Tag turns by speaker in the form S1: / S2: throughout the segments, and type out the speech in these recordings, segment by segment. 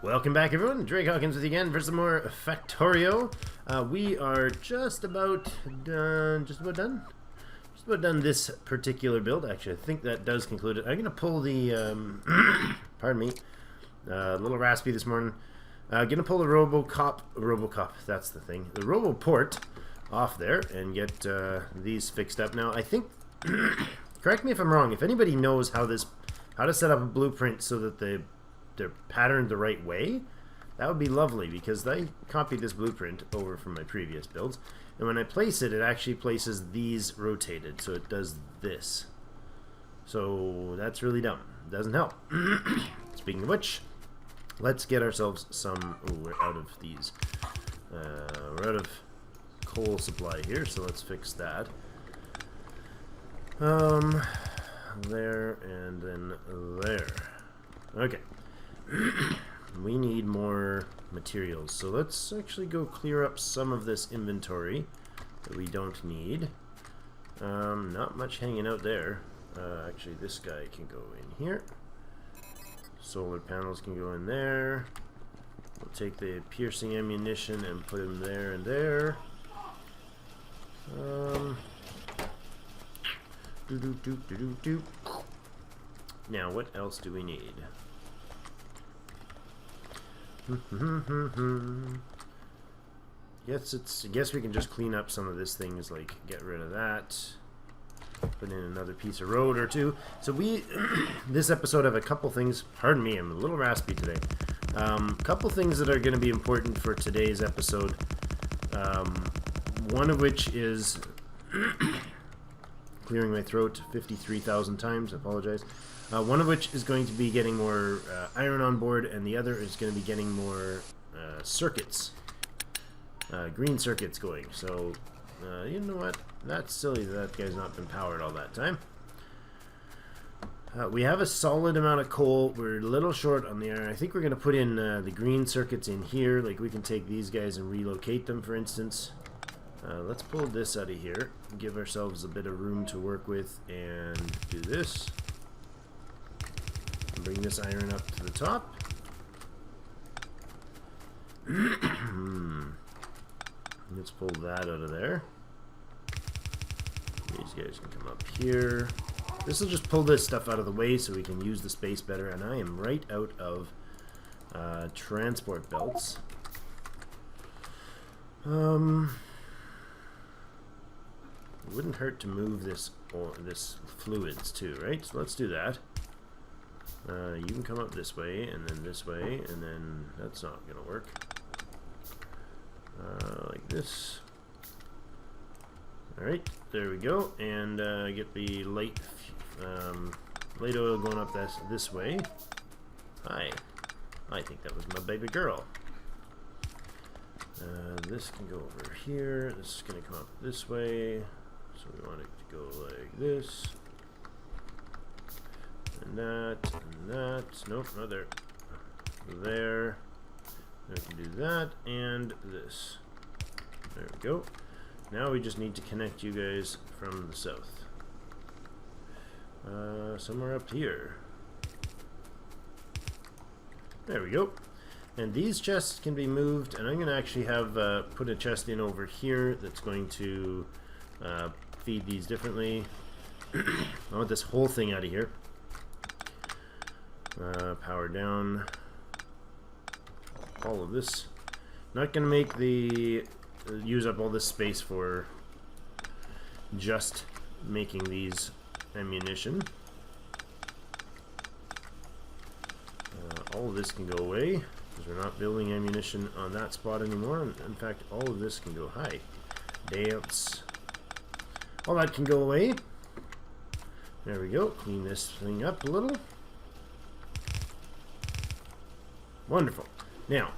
S1: Welcome back, everyone. Drake Hawkins with you again for some more Factorio. We are just about done. Just about done this particular build. Actually, I think that does conclude it. I'm going to pull the, pardon me, a little raspy this morning. Going to pull the Robocop, that's the thing, the Roboport off there and get these fixed up. Now, I think, correct me if I'm wrong, if anybody knows how to set up a blueprint so that they're patterned the right way, that would be lovely, because I copied this blueprint over from my previous builds, and when I place it, it actually places these rotated, so it does this. So that's really dumb. It doesn't help. Speaking of which, let's get ourselves some... Oh, we're out of these. We're out of coal supply here, so let's fix that. There, and then there. Okay. We need more materials, so let's actually go clear up some of this inventory that we don't need. Not much hanging out there. Actually, this guy can go in here. Solar panels can go in there. We'll take the piercing ammunition and put them there and there. Now, what else do we need? Guess we can just clean up some of this things, like get rid of that, put in another piece of road or two. So we this episode have a couple things. Pardon me, I'm a little raspy today. Couple things that are going to be important for today's episode. One of which is clearing my throat 53,000 times. I apologize. One of which is going to be getting more iron on board, and the other is going to be getting more circuits, green circuits going. So, you know what? That's silly that guy's not been powered all that time. We have a solid amount of coal. We're a little short on the iron. I think we're going to put in the green circuits in here. Like, we can take these guys and relocate them, for instance. Let's pull this out of here, give ourselves a bit of room to work with, and do this. Bring this iron up to the top. Let's pull that out of there. These guys can come up here. This will just pull this stuff out of the way so we can use the space better. And I am right out of transport belts. It wouldn't hurt to move this fluids too, right? So let's do that. You can come up this way, and then this way, and then that's not going to work. Like this. Alright, there we go. And get the light oil going up this way. Hi. I think that was my baby girl. This can go over here. This is going to come up this way. So we want it to go like this. And that, and that. Nope, not there. There. Then we can do that, and this. There we go. Now we just need to connect you guys from the south. Somewhere up here. There we go. And these chests can be moved, and I'm going to actually have put a chest in over here that's going to feed these differently. I want this whole thing out of here. Power down. All of this. Not going to make the use up all this space for just making these ammunition. All of this can go away because we're not building ammunition on that spot anymore. In fact, all of this can go high. Dance. All that can go away. There we go. Clean this thing up a little. Wonderful. Now,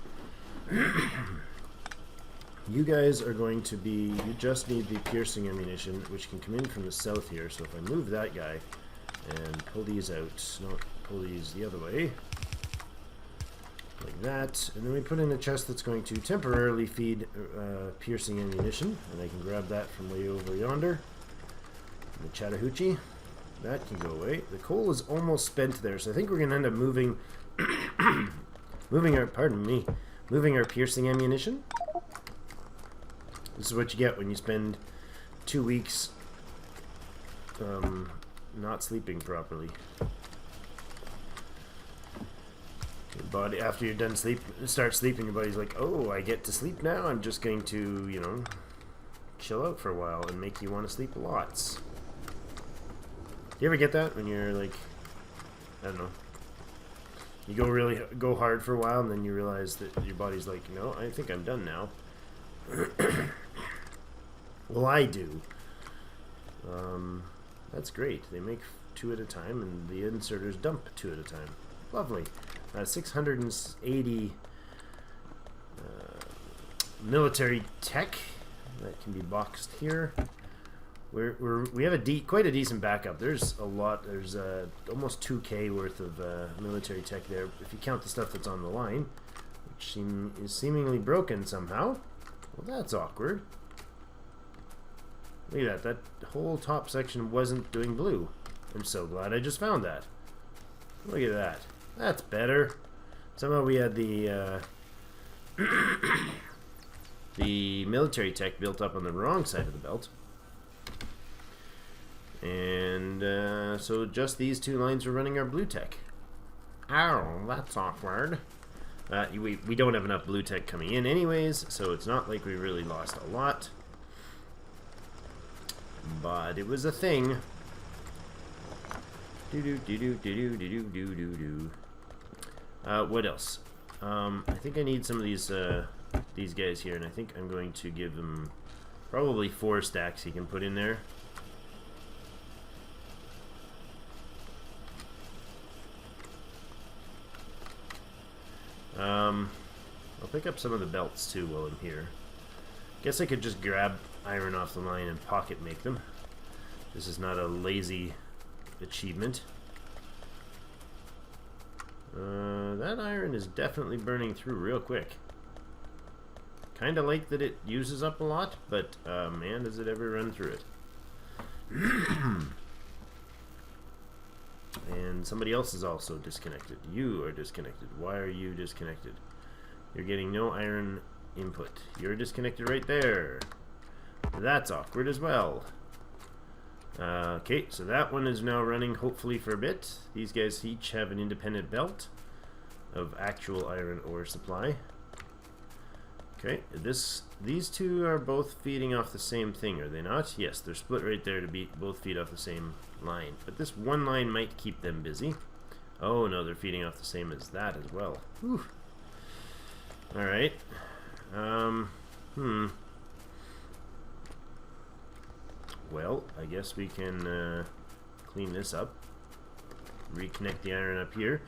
S1: You guys are going to be, you just need the piercing ammunition, which can come in from the south here. So if I move that guy and pull these out, no, pull these the other way, like that, and then we put in a chest that's going to temporarily feed piercing ammunition, and I can grab that from way over yonder. The Chattahoochee, that can go away. The coal is almost spent there, so I think we're going to end up moving, moving our piercing ammunition. This is what you get when you spend 2 weeks not sleeping properly. Your body, after you're done start sleeping, your body's like, oh, I get to sleep now. I'm just going to, you know, chill out for a while and make you want to sleep lots. Do you ever get that when you're like, I don't know, you go hard for a while and then you realize that your body's like, no, I think I'm done now. Well, I do. That's great. They make 2 at a time, and the inserters dump 2 at a time. Lovely. 680 military tech that can be boxed here. We have a quite a decent backup. There's a lot. There's almost 2K worth of military tech there, if you count the stuff that's on the line, which is seemingly broken somehow. Well, that's awkward. Look at that. That whole top section wasn't doing blue. I'm so glad I just found that. Look at that. That's better. Somehow we had the the military tech built up on the wrong side of the belt. And so just these 2 lines were running our blue tech. Ow, that's awkward. We don't have enough blue tech coming in anyways, so it's not like we really lost a lot. But it was a thing. What else? I think I need some of these guys here, and I think I'm going to give them probably 4 stacks he can put in there. I'll pick up some of the belts too while I'm here. Guess I could just grab iron off the line and pocket make them. This is not a lazy achievement. That iron is definitely burning through real quick. Kinda like that it uses up a lot, but man, does it ever run through it. And somebody else is also disconnected. You are disconnected. Why are you disconnected? You're getting no iron input. You're disconnected right there. That's awkward as well. Okay, so that one is now running hopefully for a bit. These guys each have an independent belt of actual iron ore supply. Okay, these 2 are both feeding off the same thing, are they not? Yes, they're split right there to both feed off the same line. But this one line might keep them busy. Oh no, they're feeding off the same as that as well. Whew. Alright. Well, I guess we can clean this up. Reconnect the iron up here.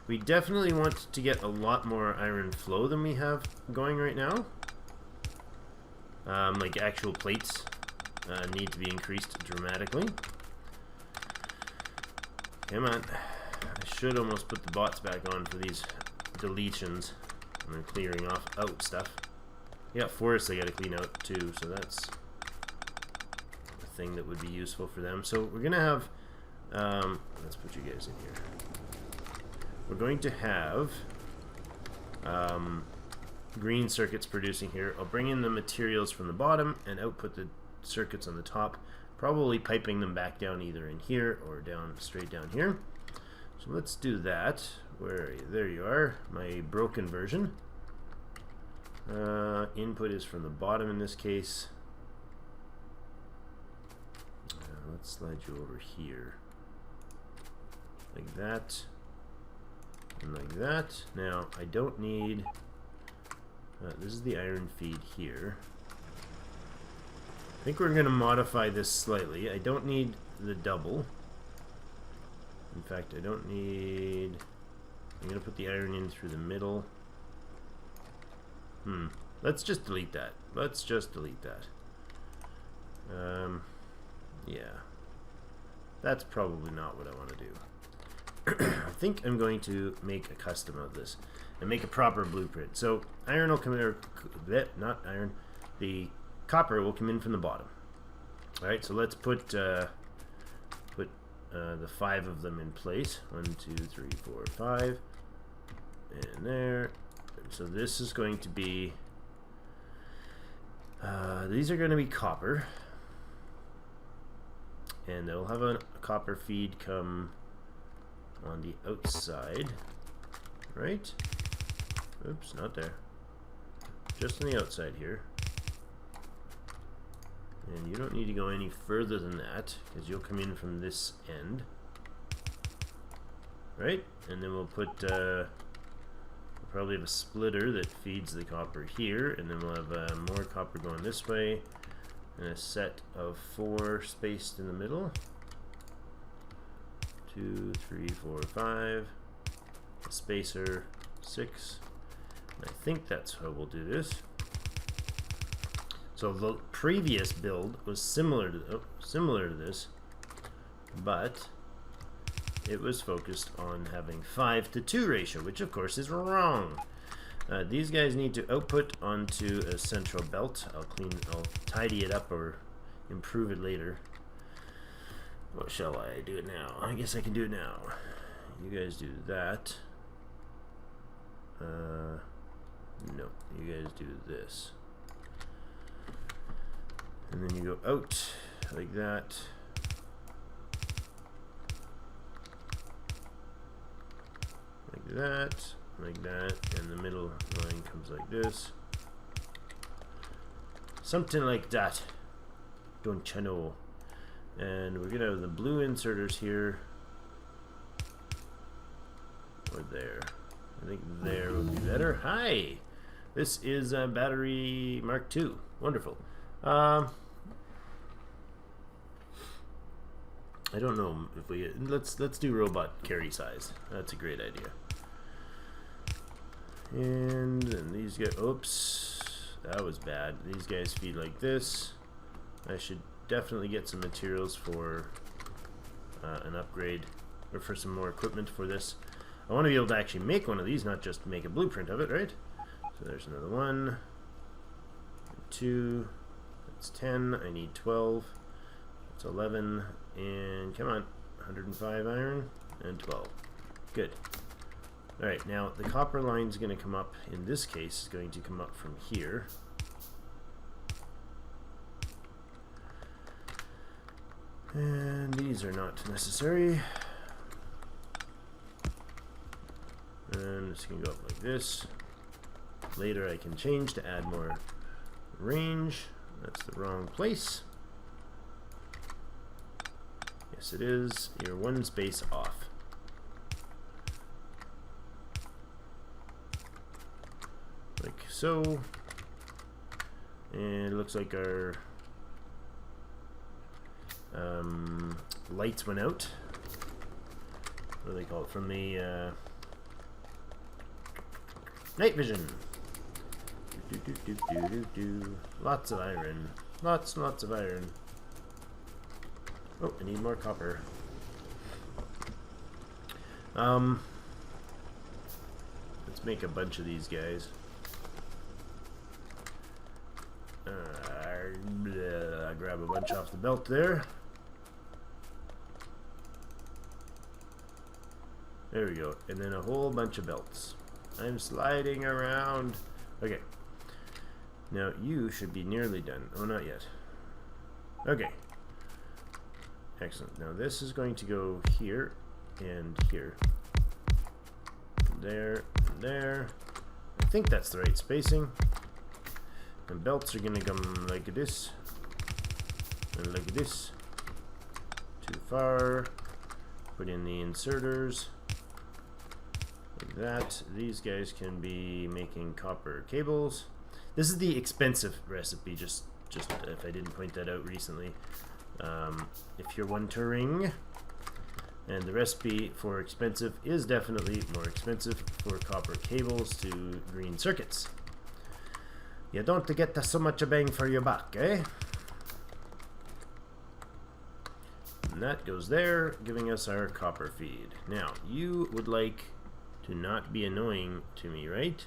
S1: We definitely want to get a lot more iron flow than we have going right now. Like actual plates need to be increased dramatically. Come on. I should almost put the bots back on for these deletions. And then clearing out stuff. I got forests I gotta clean out too, so that's a thing that would be useful for them. So we're gonna have, let's put you guys in here. We're going to have green circuits producing here. I'll bring in the materials from the bottom and output the circuits on the top, probably piping them back down either in here or down straight down here. So let's do that. Where are you? There you are, my broken version. Input is from the bottom in this case. Let's slide you over here. Like that. And like that. Now, I don't need... this is the iron feed here. I think we're going to modify this slightly. I don't need the double. In fact, I don't need... I'm going to put the iron in through the middle. Let's just delete that. Let's just delete that. Yeah. That's probably not what I want to do. I think I'm going to make a custom of this and make a proper blueprint. So iron will come in, or not iron, the copper will come in from the bottom. Alright, so let's put the 5 of them in place. 1, 2, 3, 4, 5. And there. So this is going to be, these are going to be copper. And they'll have a copper feed come on the outside. Right? Oops, not there. Just on the outside here. And you don't need to go any further than that, because you'll come in from this end. Right? And then we'll put, we'll probably have a splitter that feeds the copper here, and then we'll have more copper going this way, and a set of 4 spaced in the middle. 2, 3, 4, 5. A spacer, 6. And I think that's how we'll do this. So the previous build was similar to this, but it was focused on having 5:2 ratio, which of course is wrong. These guys need to output onto a central belt. I'll tidy it up or improve it later. What shall I do it now? I guess I can do it now. You guys do that. No, you guys do this. And then you go out like that. Like that. Like that. And the middle line comes like this. Something like that. Don't you know? And we're gonna have the blue inserters here. Or there. I think there would be better. Hi! This is a battery Mark II. Wonderful. I don't know if we let's do robot carry size. That's a great idea. And then these guys, oops, that was bad. These guys feed like this. I should definitely get some materials for an upgrade, or for some more equipment for this. I want to be able to actually make one of these, not just make a blueprint of it, right? So there's another 1, 2. That's 10. I need 12. That's 11. And come on, 105 iron and 12. Good. Alright, now the copper line is going to come up, in this case, is going to come up from here. And these are not necessary. And it's going to go up like this. Later I can change to add more range. That's the wrong place. Yes, it is. You're 1 space off. Like so. And it looks like our lights went out. What do they call it? From the night vision. Lots of iron. Lots and lots of iron. Oh, I need more copper. Let's make a bunch of these guys. Grab a bunch off the belt there. There we go. And then a whole bunch of belts. I'm sliding around. Okay. Now you should be nearly done. Oh, not yet. Okay. Excellent. Now this is going to go here and here. And there and there. I think that's the right spacing. And belts are going to come like this. And like this. Too far. Put in the inserters. Like that. These guys can be making copper cables. This is the expensive recipe, just if I didn't point that out recently. If you're wondering, and the recipe for expensive is definitely more expensive for copper cables to green circuits. You don't get so much a bang for your buck, eh? And that goes there, giving us our copper feed. Now, you would like to not be annoying to me, right?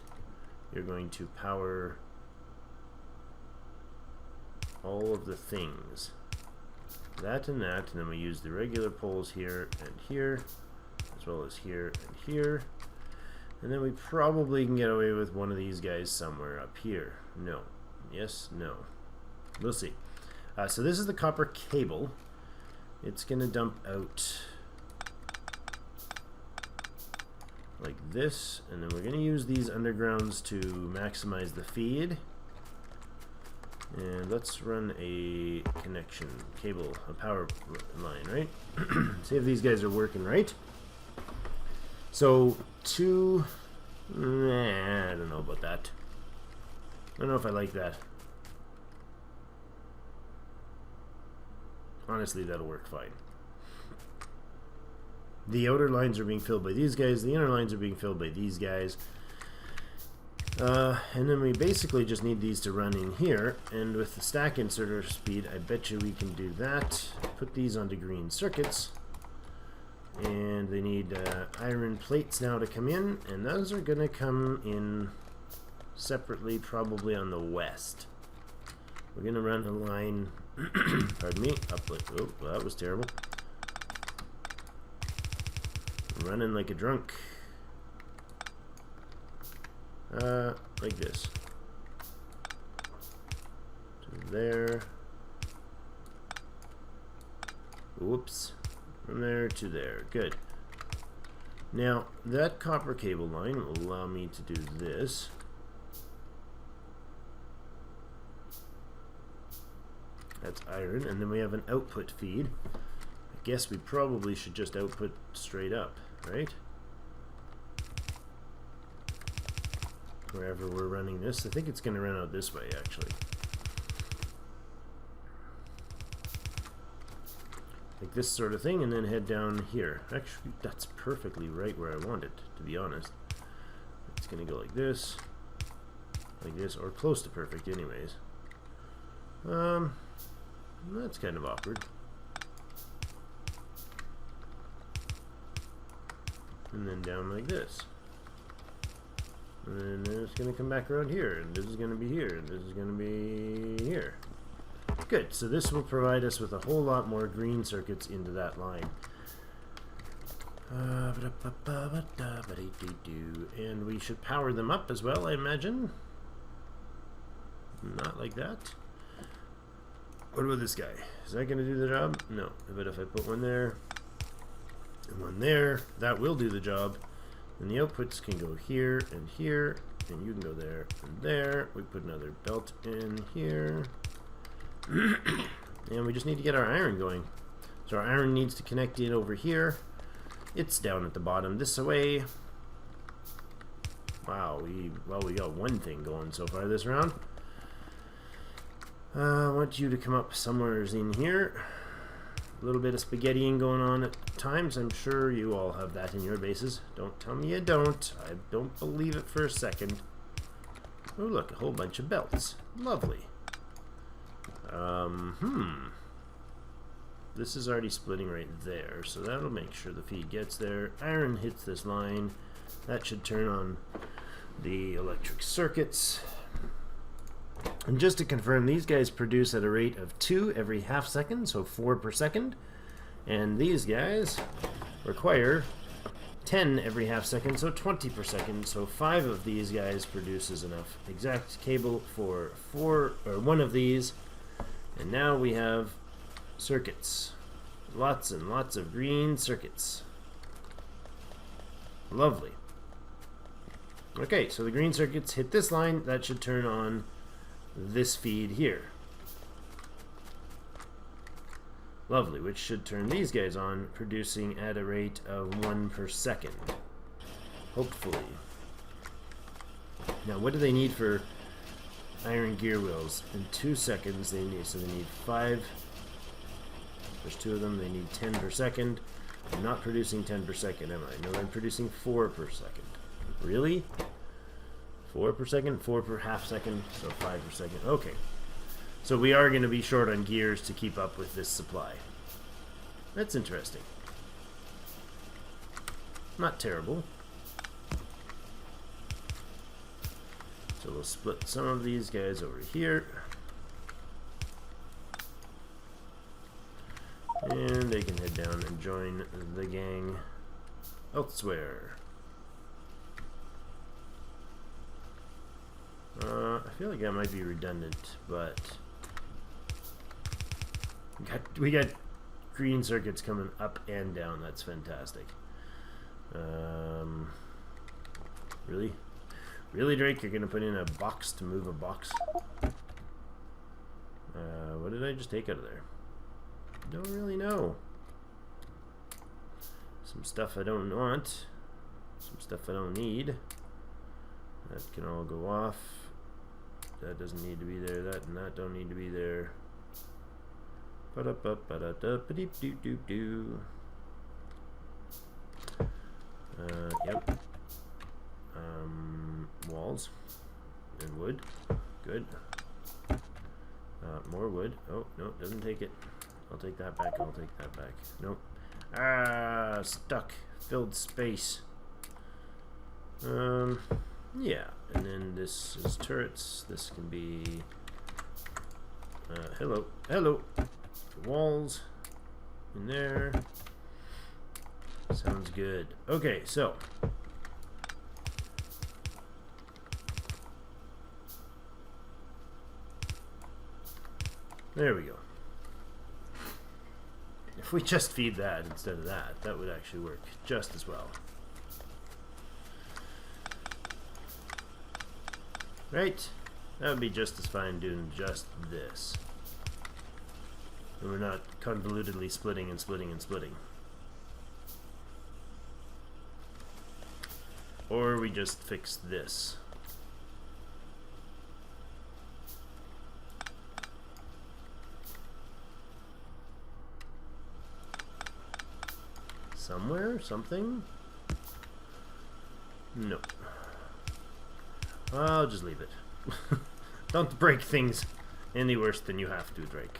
S1: You're going to power all of the things. That, and then we use the regular poles here and here, as well as here and here. And then we probably can get away with one of these guys somewhere up here. No. Yes, no. We'll see. So this is the copper cable. It's going to dump out like this, and then we're going to use these undergrounds to maximize the feed. And let's run a connection cable, a power line, right? See if these guys are working right. So two, I don't know about that. I don't know if I like that. Honestly, that'll work fine. The outer lines are being filled by these guys. The inner lines are being filled by these guys. And then we basically just need these to run in here. And with the stack inserter speed, I bet you we can do that. Put these onto green circuits. And they need iron plates now to come in. And those are going to come in separately, probably on the west. We're going to run a line, pardon me, up like, oh, well, that was terrible. Running like a drunk. Like this. To there. Whoops. From there to there. Good. Now, that copper cable line will allow me to do this. That's iron, and then we have an output feed. I guess we probably should just output straight up, right? Wherever we're running this. I think it's going to run out this way, actually. Like this sort of thing, and then head down here. Actually, that's perfectly right where I want it, to be honest. It's going to go like this, or close to perfect anyways. That's kind of awkward. And then down like this. And then it's going to come back around here, and this is going to be here, and this is going to be here. Good, so this will provide us with a whole lot more green circuits into that line. And we should power them up as well, I imagine. Not like that. What about this guy? Is that going to do the job? No. But if I put one there and one there, that will do the job. And the outputs can go here, and you can go there and there. We put another belt in here. And we just need to get our iron going. So our iron needs to connect in over here. It's down at the bottom this way. Wow, we got one thing going so far this round. I want you to come up somewhere in here. A little bit of spaghettiing going on at times. I'm sure you all have that in your bases. Don't tell me you don't. I don't believe it for a second. Oh, look, a whole bunch of belts. Lovely. This is already splitting right there, so that'll make sure the feed gets there. Iron hits this line. That should turn on the electric circuits. And just to confirm, these guys produce at a rate of 2 every half second, so 4 per second. And these guys require 10 every half second, so 20 per second. So 5 of these guys produces enough exact cable for 1 of these. And now we have circuits. Lots and lots of green circuits. Lovely. Okay, so the green circuits hit this line. That should turn on this feed here. Lovely, which should turn these guys on, producing at a rate of 1 per second. Hopefully. Now, what do they need for iron gear wheels? In 2 seconds, they need 5. There's 2 of them. They need 10 per second. I'm not producing 10 per second, am I? No, I'm producing 4 per second. Really? 4 per second, 4 per half second, so 5 per second. Okay. So we are going to be short on gears to keep up with this supply. That's interesting. Not terrible. So we'll split some of these guys over here. And they can head down and join the gang elsewhere. I feel like that might be redundant, but we got green circuits coming up and down. That's fantastic. Really? Really, Drake? You're going to put in a box to move a box? What did I just take out of there? Don't really know. Some stuff I don't want. Some stuff I don't need. That can all go off. That doesn't need to be there. That and that don't need to be there. Ba-da-ba-ba-da-da-ba-deep-doo-doo-doo. Yep. Walls and wood. Good. More wood. Oh, no, doesn't take it. I'll take that back. I'll take that back. Nope. Ah, stuck. Filled space. Yeah. And then this is turrets. This can be... hello. Hello. Walls. In there. Sounds good. Okay, so... there we go. If we just feed that instead of that, that would actually work just as well. Right? That would be just as fine doing just this. And we're not convolutedly splitting and splitting and splitting. Or we just fix this. Somewhere? Something? No. I'll just leave it. Don't break things any worse than you have to, Drake.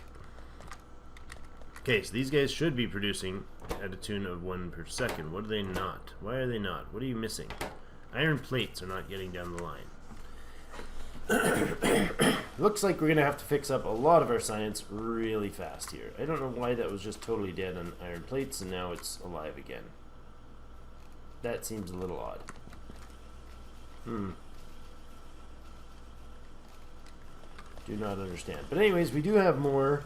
S1: Okay, so these guys should be producing at a tune of 1 per second. What are they not? Why are they not? What are you missing? Iron plates are not getting down the line. Looks like we're going to have to fix up a lot of our science really fast here. I don't know why that was just totally dead on iron plates and now it's alive again. That seems a little odd. Do not understand. But anyways, we do have more.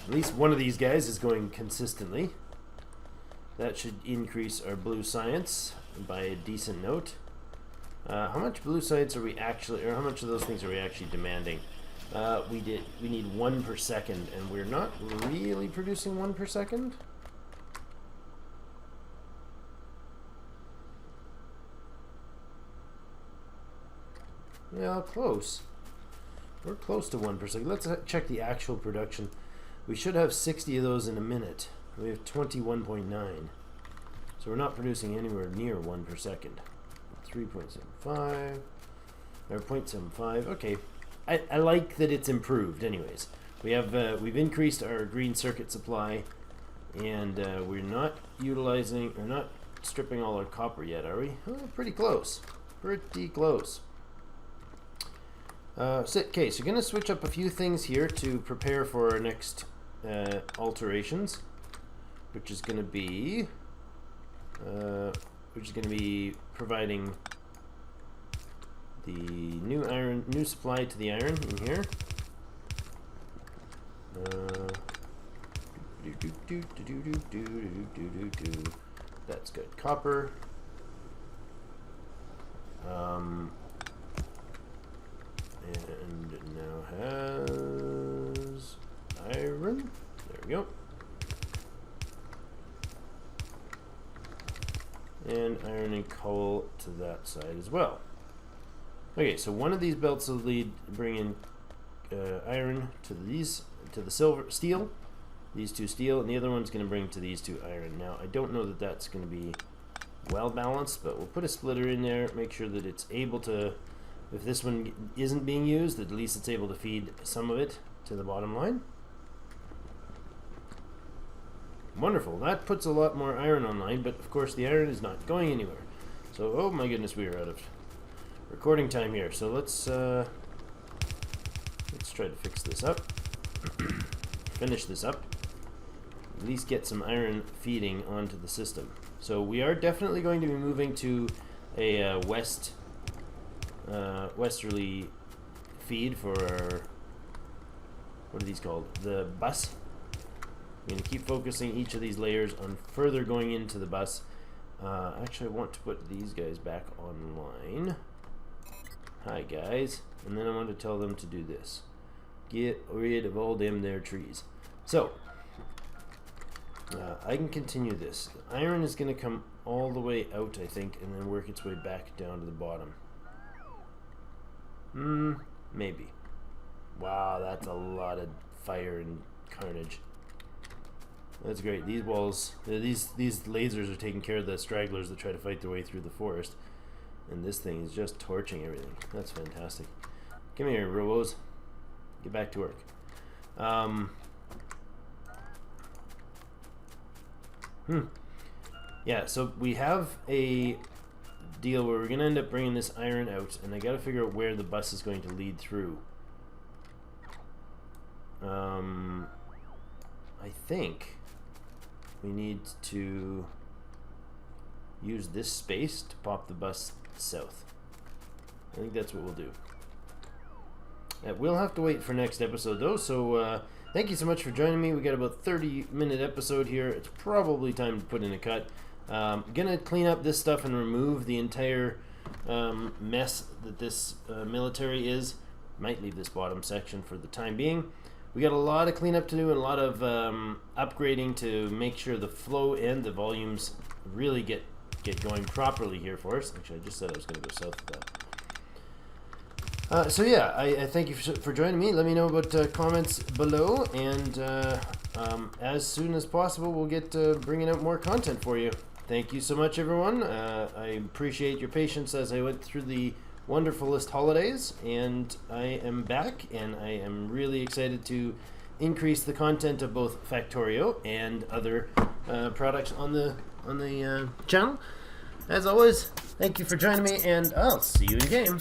S1: At least one of these guys is going consistently. That should increase our blue science by a decent note. How much blue science are we actually, or how much of those things are we actually demanding? We need 1 per second, and we're not really producing 1 per second. Yeah, close. We're close to 1 per second. Let's check the actual production. We should have 60 of those in a minute. We have 21.9. So we're not producing anywhere near 1 per second. 3.75 or 0.75. Okay, I like that it's improved. Anyways, we have we've increased our green circuit supply, and we're not utilizing or not stripping all our copper yet, are we? Oh, pretty close. Pretty close. Okay, so we're gonna switch up a few things here to prepare for our next alterations, which is gonna be providing the new supply to the iron in here. That's good. Copper. And it now has iron. There we go. And iron and coal to that side as well. Okay, so one of these belts will bring in iron to the steel, these two steel, and the other one's going to bring to these two iron. Now, I don't know that that's going to be well balanced, but we'll put a splitter in there, make sure that it's able to, if this one isn't being used, at least it's able to feed some of it to the bottom line. Wonderful. That puts a lot more iron online, but of course the iron is not going anywhere. So, oh my goodness, we are out of recording time here. So let's try to fix this up. Finish this up. At least get some iron feeding onto the system. So we are definitely going to be moving to a westerly feed for our, what are these called? The bus. I'm going to keep focusing each of these layers on further going into the bus. Actually, I want to put these guys back online. Hi, guys. And then I want to tell them to do this. Get rid of all them there trees. So, I can continue this. Iron is going to come all the way out, I think, and then work its way back down to the bottom. Maybe. Wow, that's a lot of fire and carnage. That's great. These walls, these lasers are taking care of the stragglers that try to fight their way through the forest. And this thing is just torching everything. That's fantastic. Come here, robos. Get back to work. Yeah, so we have a deal where we're going to end up bringing this iron out, and I got to figure out where the bus is going to lead through. I think we need to use this space to pop the bus south. I think that's what we'll do. We'll have to wait for next episode though, so thank you so much for joining me. We got about 30-minute episode here. It's probably time to put in a cut. Gonna clean up this stuff and remove the entire mess that this military is. Might leave this bottom section for the time being. We got a lot of cleanup to do and a lot of upgrading to make sure the flow and the volumes really get going properly here for us. Actually, I just said I was going to go south of that. So yeah, I thank you for joining me. Let me know about comments below, and as soon as possible, we'll get bringing out more content for you. Thank you so much, everyone. I appreciate your patience as I went through the wonderfulest holidays, and I am back, and I am really excited to increase the content of both Factorio and other products on the channel. As always, thank you for joining me, and I'll see you in game.